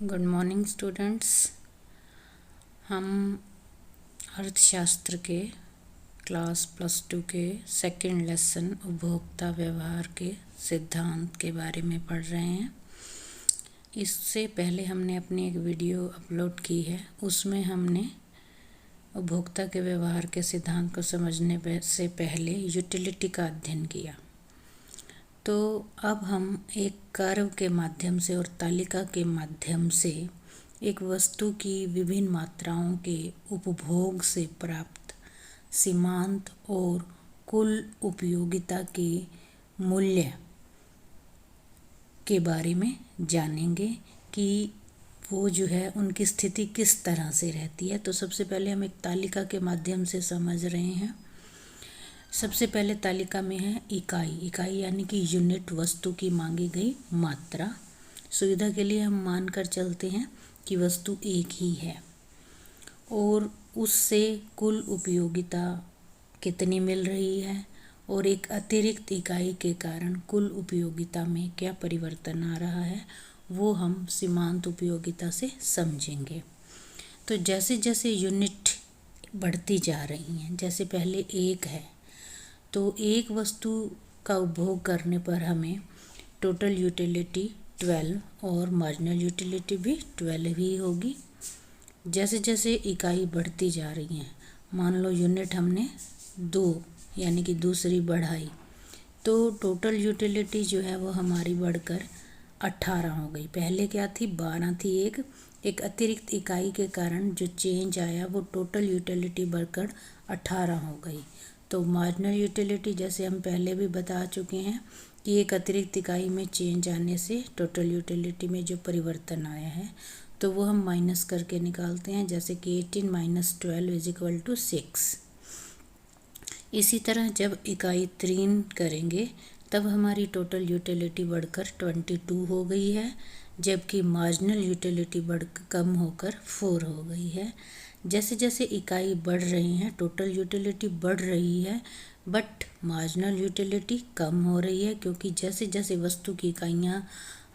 Good morning students. हम अर्थशास्त्र के क्लास +2 के सेकंड लेसन उपभोक्ता व्यवहार के सिद्धांत के बारे में पढ़ रहे हैं। इससे पहले हमने अपनी एक वीडियो अपलोड की है, उसमें हमने उपभोक्ता के व्यवहार के सिद्धांत को समझने से पहले यूटिलिटी का अध्ययन किया। तो अब हम एक कर्व के माध्यम से और तालिका के माध्यम से एक वस्तु की विभिन्न मात्राओं के उपभोग से प्राप्त सीमांत और कुल उपयोगिता के मूल्य के बारे में जानेंगे कि वो जो है उनकी स्थिति किस तरह से रहती है। तो सबसे पहले हम एक तालिका के माध्यम से समझ रहे हैं। सबसे पहले तालिका में है इकाई यानी कि यूनिट, वस्तु की मांगी गई मात्रा। सुविधा के लिए हम मानकर चलते हैं कि वस्तु एक ही है और उससे कुल उपयोगिता कितनी मिल रही है और एक अतिरिक्त इकाई के कारण कुल उपयोगिता में क्या परिवर्तन आ रहा है, वो हम सीमांत उपयोगिता से समझेंगे। तो जैसे जैसे यूनिट बढ़ती जा रही हैं, जैसे पहले एक है तो एक वस्तु का उपभोग करने पर हमें टोटल यूटिलिटी 12 और मार्जिनल यूटिलिटी भी 12 ही होगी। जैसे जैसे इकाई बढ़ती जा रही हैं, मान लो यूनिट हमने 2 यानी कि दूसरी बढ़ाई, तो टोटल यूटिलिटी जो है वो हमारी बढ़कर 18 हो गई। पहले क्या थी, 12 थी। एक अतिरिक्त इकाई के कारण जो चेंज आया वो टोटल यूटिलिटी बढ़कर 18 हो गई। तो मार्जिनल यूटिलिटी जैसे हम पहले भी बता चुके हैं कि एक अतिरिक्त इकाई में चेंज आने से टोटल यूटिलिटी में जो परिवर्तन आया है तो वो हम माइनस करके निकालते हैं, जैसे कि 18 - 12 = 6। इसी तरह जब इकाई 3 करेंगे तब हमारी टोटल यूटिलिटी बढ़कर 22 हो गई है, जबकि मार्जिनल यूटिलिटी कम होकर 4 हो गई है। जैसे जैसे इकाई बढ़ रही हैं टोटल यूटिलिटी बढ़ रही है, बट मार्जिनल यूटिलिटी कम हो रही है, क्योंकि जैसे जैसे वस्तु की इकाइयाँ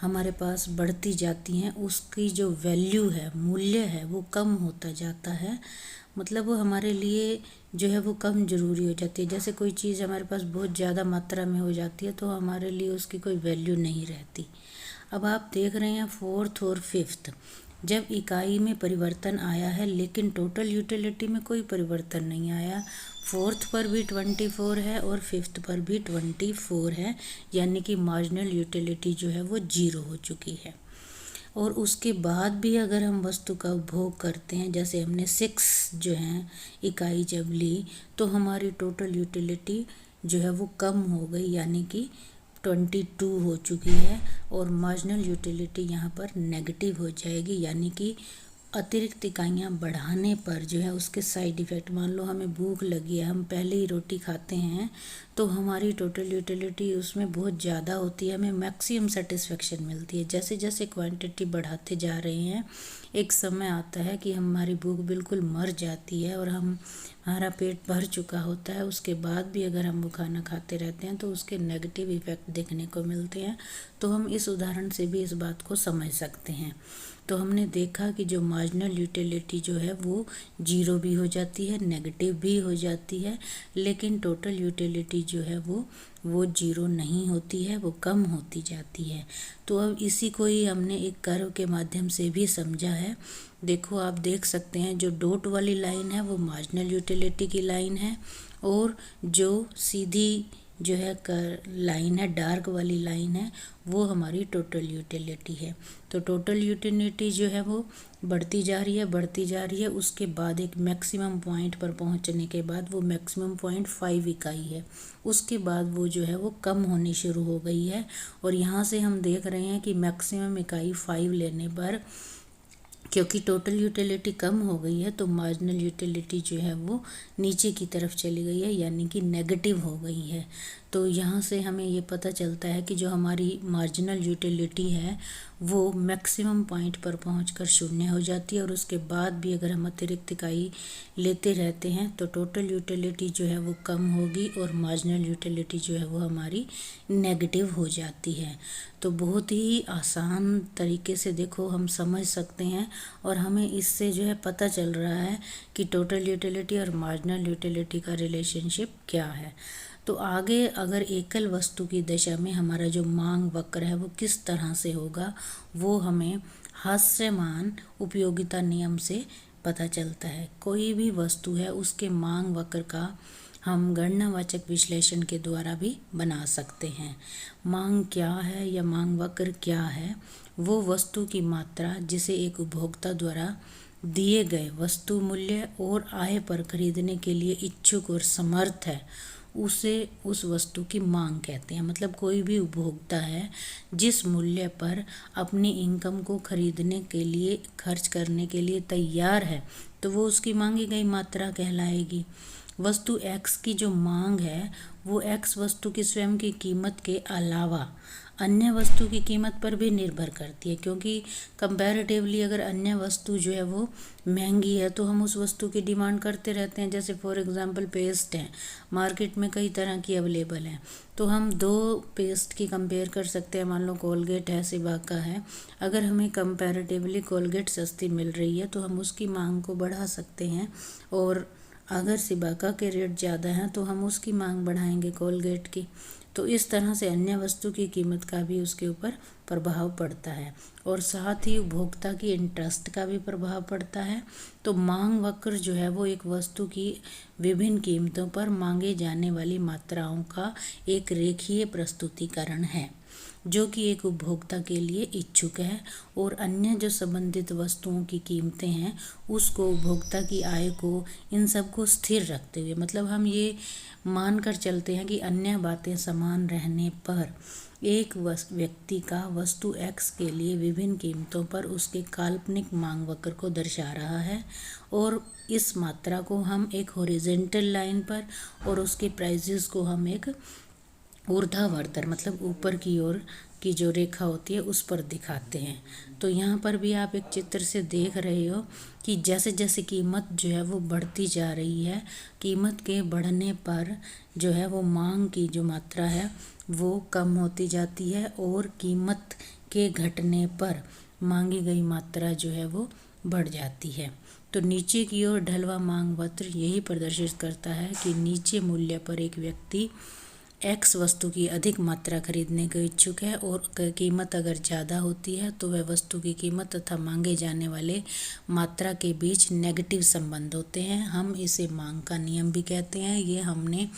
हमारे पास बढ़ती जाती हैं उसकी जो वैल्यू है, मूल्य है, वो कम होता जाता है। मतलब वो हमारे लिए जो है वो कम ज़रूरी हो जाती है। जैसे कोई चीज़ हमारे पास बहुत ज़्यादा मात्रा में हो जाती है तो हमारे लिए उसकी कोई वैल्यू नहीं रहती। अब आप देख रहे हैं 4th और 5th, जब इकाई में परिवर्तन आया है लेकिन टोटल यूटिलिटी में कोई परिवर्तन नहीं आया। 4th पर भी 24 है और 5th पर भी 24 है, यानी कि मार्जिनल यूटिलिटी जो है वो 0 हो चुकी है। और उसके बाद भी अगर हम वस्तु का उपभोग करते हैं, जैसे हमने 6 जो है इकाई जब ली, तो हमारी टोटल यूटिलिटी जो है वो कम हो गई, यानी कि 22 हो चुकी है और मार्जिनल यूटिलिटी यहाँ पर नेगेटिव हो जाएगी, यानी कि अतिरिक्त इकाइयाँ बढ़ाने पर जो है उसके साइड इफ़ेक्ट, मान लो हमें भूख लगी है, हम पहले ही रोटी खाते हैं तो हमारी टोटल यूटिलिटी उसमें बहुत ज़्यादा होती है, हमें मैक्सिमम सेटिस्फेक्शन मिलती है। जैसे जैसे क्वांटिटी बढ़ाते जा रहे हैं एक समय आता है कि हमारी भूख बिल्कुल मर जाती है और हमारा पेट भर चुका होता है, उसके बाद भी अगर हम वो खाना खाते रहते हैं तो उसके नेगेटिव इफ़ेक्ट देखने को मिलते हैं। तो हम इस उदाहरण से भी इस बात को समझ सकते हैं। तो हमने देखा कि जो मार्जिनल यूटिलिटी जो है वो 0 भी हो जाती है, नेगेटिव भी हो जाती है, लेकिन टोटल यूटिलिटी जो है वो 0 नहीं होती है, वो कम होती जाती है। तो अब इसी को ही हमने एक कर्व के माध्यम से भी समझा है। देखो, आप देख सकते हैं जो डॉट वाली लाइन है वो मार्जिनल यूटिलिटी की लाइन है और जो सीधी जो है लाइन है, डार्क वाली लाइन है, वो हमारी टोटल यूटिलिटी है। तो टोटल यूटिलिटी जो है वो बढ़ती जा रही है। उसके बाद एक मैक्सिमम पॉइंट पर पहुंचने के बाद, वो मैक्सिमम पॉइंट 5 इकाई है, उसके बाद वो जो है वो कम होनी शुरू हो गई है। और यहाँ से हम देख रहे हैं कि मैक्सिमम इकाई 5 लेने पर, क्योंकि टोटल यूटिलिटी कम हो गई है, तो मार्जिनल यूटिलिटी जो है वो नीचे की तरफ चली गई है, यानी कि नेगेटिव हो गई है। तो यहाँ से हमें ये पता चलता है कि जो हमारी मार्जिनल यूटिलिटी है वो मैक्सिमम पॉइंट पर पहुंचकर शून्य हो जाती है, और उसके बाद भी अगर हम अतिरिक्त इकाई लेते रहते हैं तो टोटल यूटिलिटी जो है वो कम होगी और मार्जिनल यूटिलिटी जो है वो हमारी नेगेटिव हो जाती है। तो बहुत ही आसान तरीके से देखो हम समझ सकते हैं, और हमें इससे जो है पता चल रहा है कि टोटल यूटिलिटी और मार्जिनल यूटिलिटी का रिलेशनशिप क्या है। तो आगे अगर एकल वस्तु की दशा में हमारा जो मांग वक्र है वो किस तरह से होगा, वो हमें हास्यमान उपयोगिता नियम से पता चलता है। कोई भी वस्तु है उसके मांग वक्र का हम गणनावाचक विश्लेषण के द्वारा भी बना सकते हैं। मांग क्या है या मांग वक्र क्या है? वो वस्तु की मात्रा जिसे एक उपभोक्ता द्वारा दिए गए वस्तु मूल्य और आय पर खरीदने के लिए इच्छुक और समर्थ है, उसे उस वस्तु की मांग कहते हैं। मतलब कोई भी उपभोक्ता है जिस मूल्य पर अपनी इनकम को खरीदने के लिए खर्च करने के लिए तैयार है, तो वो उसकी मांगी गई मात्रा कहलाएगी। वस्तु X की जो मांग है वो X वस्तु की स्वयं की कीमत के अलावा अन्य वस्तु की कीमत पर भी निर्भर करती है, क्योंकि कंपैरेटिवली अगर अन्य वस्तु जो है वो महंगी है तो हम उस वस्तु की डिमांड करते रहते हैं। जैसे फॉर एग्जांपल पेस्ट है, मार्केट में कई तरह की अवेलेबल है, तो हम दो पेस्ट की कंपेयर कर सकते हैं। मान लो कोलगेट है, सिबाका है, अगर हमें कंपैरेटिवली कोलगेट सस्ती मिल रही है तो हम उसकी मांग को बढ़ा सकते हैं, और अगर सिबाका के रेट ज़्यादा हैं तो हम उसकी मांग बढ़ाएंगे कोलगेट की। तो इस तरह से अन्य वस्तु की कीमत का भी उसके ऊपर प्रभाव पड़ता है, और साथ ही उपभोक्ता की इंटरेस्ट का भी प्रभाव पड़ता है। तो मांग वक्र जो है वो एक वस्तु की विभिन्न कीमतों पर मांगे जाने वाली मात्राओं का एक रेखीय प्रस्तुतिकरण है, जो कि एक उपभोक्ता के लिए इच्छुक है, और अन्य जो संबंधित वस्तुओं की कीमतें हैं उसको उपभोक्ता की आय को, इन सब को स्थिर रखते हुए, मतलब हम ये मानकर चलते हैं कि अन्य बातें समान रहने पर एक व्यक्ति का वस्तु X के लिए विभिन्न कीमतों पर उसके काल्पनिक मांग वक्र को दर्शा रहा है, और इस मात्रा को हम एक हॉरिजॉन्टल लाइन पर और उसके प्राइसेस को हम एक ऊर्ध्वाधर मतलब ऊपर की ओर की जो रेखा होती है उस पर दिखाते हैं। तो यहाँ पर भी आप एक चित्र से देख रहे हो कि जैसे जैसे कीमत जो है वो बढ़ती जा रही है, कीमत के बढ़ने पर जो है वो मांग की जो मात्रा है वो कम होती जाती है, और कीमत के घटने पर मांगी गई मात्रा जो है वो बढ़ जाती है। तो नीचे की ओर ढलवा मांग वक्र यही प्रदर्शित करता है कि नीचे मूल्य पर एक व्यक्ति X वस्तु की अधिक मात्रा खरीदने को इच्छुक है, और कीमत अगर ज़्यादा होती है तो वह वस्तु की कीमत तथा मांगे जाने वाले मात्रा के बीच नेगेटिव संबंध होते हैं। हम इसे मांग का नियम भी कहते हैं। ये हमने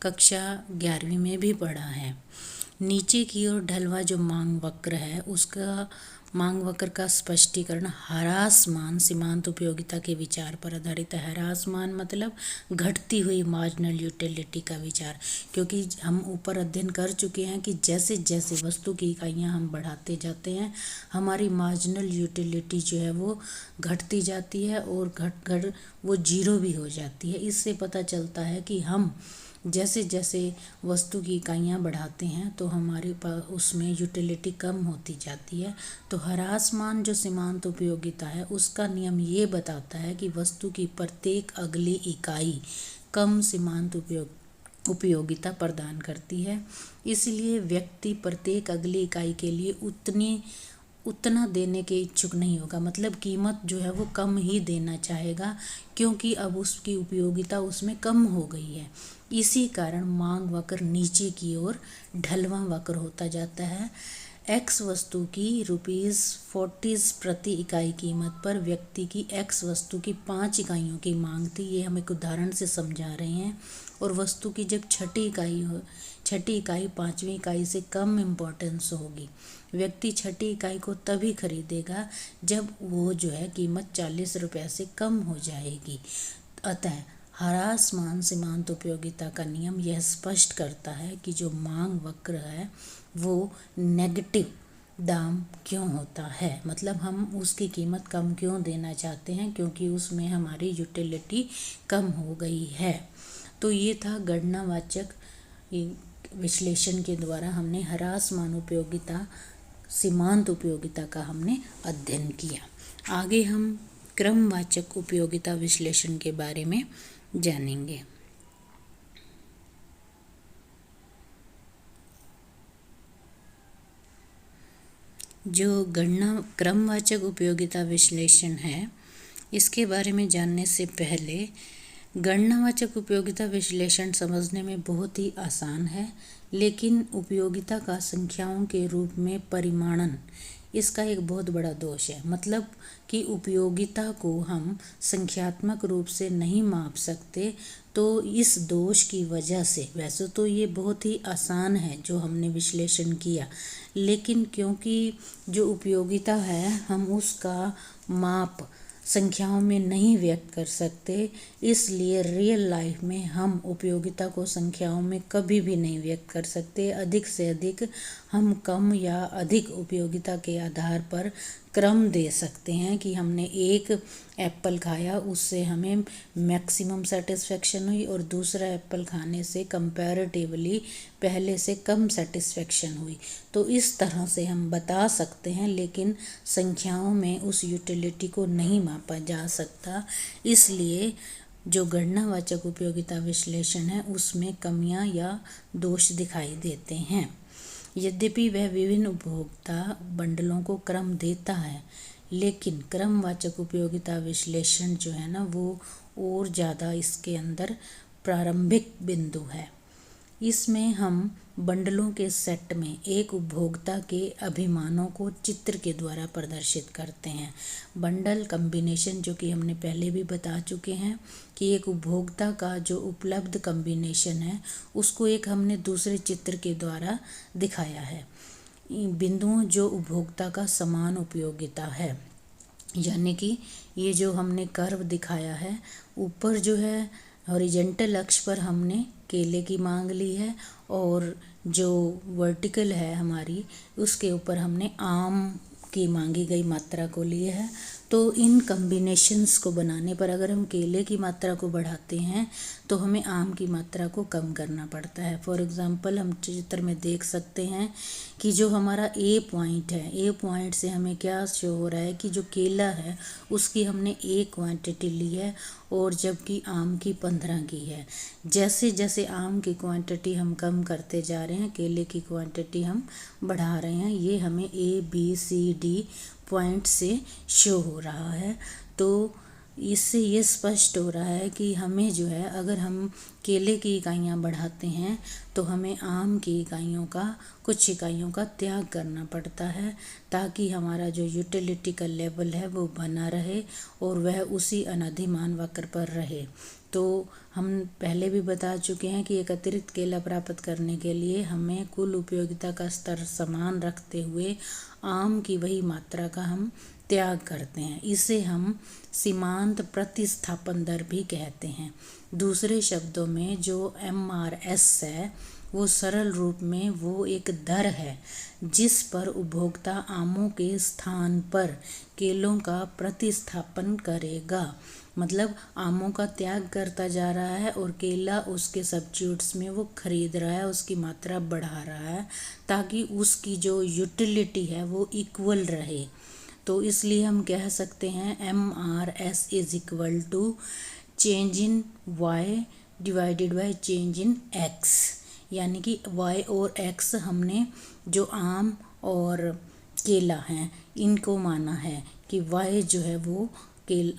कक्षा 11वीं में भी पढ़ा है। नीचे की ओर ढलवा जो मांग वक्र है उसका मांग वक्र का स्पष्टीकरण ह्रासमान सीमांत उपयोगिता के विचार पर आधारित है। ह्रासमान मतलब घटती हुई मार्जिनल यूटिलिटी का विचार, क्योंकि हम ऊपर अध्ययन कर चुके हैं कि जैसे जैसे वस्तु की इकाइयाँ हम बढ़ाते जाते हैं हमारी मार्जिनल यूटिलिटी जो है वो घटती जाती है, और घट वो जीरो भी हो जाती है। इससे पता चलता है कि हम जैसे जैसे वस्तु की इकाइयाँ बढ़ाते हैं तो हमारे पास उसमें यूटिलिटी कम होती जाती है। तो ह्रासमान जो सीमांत उपयोगिता है उसका नियम ये बताता है कि वस्तु की प्रत्येक अगली इकाई कम सीमांत उपयोगिता प्रदान करती है, इसलिए व्यक्ति प्रत्येक अगली इकाई के लिए उतना देने के इच्छुक नहीं होगा। मतलब कीमत जो है वो कम ही देना चाहेगा, क्योंकि अब उसकी उपयोगिता उसमें कम हो गई है। इसी कारण मांग वक्र नीचे की ओर ढलवा वक्र होता जाता है। X वस्तु की ₹40 प्रति इकाई कीमत पर व्यक्ति की X वस्तु की 5 इकाइयों की मांग थी। ये हम एक उदाहरण से समझा रहे हैं। और वस्तु की जब छठी इकाई 5वीं इकाई से कम इम्पोर्टेंस होगी, व्यक्ति छठी इकाई को तभी खरीदेगा जब वो जो है कीमत 40 रुपये से कम हो जाएगी। अतः ह्रासमान सीमांत उपयोगिता का नियम यह स्पष्ट करता है कि जो मांग वक्र है वो नेगेटिव दाम क्यों होता है, मतलब हम उसकी कीमत कम क्यों देना चाहते हैं, क्योंकि उसमें हमारी यूटिलिटी कम हो गई है। तो ये था गणनावाचक विश्लेषण के द्वारा हमने ह्रासमान उपयोगिता, सीमांत उपयोगिता का हमने अध्ययन किया। आगे हम क्रमवाचक उपयोगिता विश्लेषण के बारे में जानेंगे। जो गणना क्रमवाचक उपयोगिता विश्लेषण है, इसके बारे में जानने से पहले गणनावाचक उपयोगिता विश्लेषण समझने में बहुत ही आसान है, लेकिन उपयोगिता का संख्याओं के रूप में परिमाणन, इसका एक बहुत बड़ा दोष है। मतलब कि उपयोगिता को हम संख्यात्मक रूप से नहीं माप सकते, तो इस दोष की वजह से, वैसे तो ये बहुत ही आसान है जो हमने विश्लेषण किया, लेकिन क्योंकि जो उपयोगिता है हम उसका माप संख्याओं में नहीं व्यक्त कर सकते, इसलिए रियल लाइफ में हम उपयोगिता को संख्याओं में कभी भी नहीं व्यक्त कर सकते। अधिक से अधिक हम कम या अधिक उपयोगिता के आधार पर क्रम दे सकते हैं कि हमने एक एप्पल खाया, उससे हमें मैक्सिमम सेटिस्फेक्शन हुई और दूसरा एप्पल खाने से कंपैरेटिवली पहले से कम सेटिस्फेक्शन हुई। तो इस तरह से हम बता सकते हैं, लेकिन संख्याओं में उस यूटिलिटी को नहीं मापा जा सकता। इसलिए जो गणनावाचक उपयोगिता विश्लेषण है उसमें कमियां या दोष दिखाई देते हैं। यद्यपि वह विभिन्न उपभोक्ता बंडलों को क्रम देता है, लेकिन क्रमवाचक उपयोगिता विश्लेषण जो है ना, वो और ज़्यादा इसके अंदर प्रारंभिक बिंदु है। इसमें हम बंडलों के सेट में एक उपभोक्ता के अभिमानों को चित्र के द्वारा प्रदर्शित करते हैं। बंडल कॉम्बिनेशन, जो कि हमने पहले भी बता चुके हैं कि एक उपभोक्ता का जो उपलब्ध कॉम्बिनेशन है उसको एक हमने दूसरे चित्र के द्वारा दिखाया है। बिंदुओं जो उपभोक्ता का समान उपयोगिता है, यानी कि ये जो हमने कर्व दिखाया है, ऊपर जो है हॉरिजेंटल अक्ष पर हमने केले की मांग ली है और जो वर्टिकल है हमारी, उसके ऊपर हमने आम की मांगी गई मात्रा को लिया है। तो इन कॉम्बिनेशंस को बनाने पर अगर हम केले की मात्रा को बढ़ाते हैं तो हमें आम की मात्रा को कम करना पड़ता है। फॉर एग्जांपल हम चित्र में देख सकते हैं कि जो हमारा ए पॉइंट है, ए पॉइंट से हमें क्या शो हो रहा है कि जो केला है उसकी हमने ए क्वांटिटी ली है और जबकि आम की 15 की है। जैसे जैसे आम की क्वांटिटी हम कम करते जा रहे हैं, केले की क्वांटिटी हम बढ़ा रहे हैं। ये हमें ABCD पॉइंट से शो हो रहा है। तो इससे ये स्पष्ट हो रहा है कि हमें जो है, अगर हम केले की इकाइयाँ बढ़ाते हैं तो हमें आम की इकाइयों का, कुछ इकाइयों का त्याग करना पड़ता है, ताकि हमारा जो यूटिलिटी का लेवल है वो बना रहे और वह उसी अनादिमान वक्र पर रहे। तो हम पहले भी बता चुके हैं कि एक अतिरिक्त केला प्राप्त करने के लिए हमें कुल उपयोगिता का स्तर समान रखते हुए आम की वही मात्रा का हम त्याग करते हैं। इसे हम सीमांत प्रतिस्थापन दर भी कहते हैं। दूसरे शब्दों में जो MRS है वो सरल रूप में वो एक दर है जिस पर उपभोक्ता आमों के स्थान पर केलों का प्रतिस्थापन करेगा। मतलब आमों का त्याग करता जा रहा है और केला उसके सब्स्टिट्यूट्स में वो खरीद रहा है, उसकी मात्रा बढ़ा रहा है ताकि उसकी जो यूटिलिटी है वो इक्वल रहे। तो इसलिए हम कह सकते हैं MRS is equal to change in Y divided by change in X, यानी कि Y और X हमने जो आम और केला हैं इनको माना है कि Y जो है वो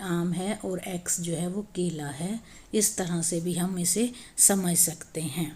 आम है और X जो है वो केला है। इस तरह से भी हम इसे समझ सकते हैं।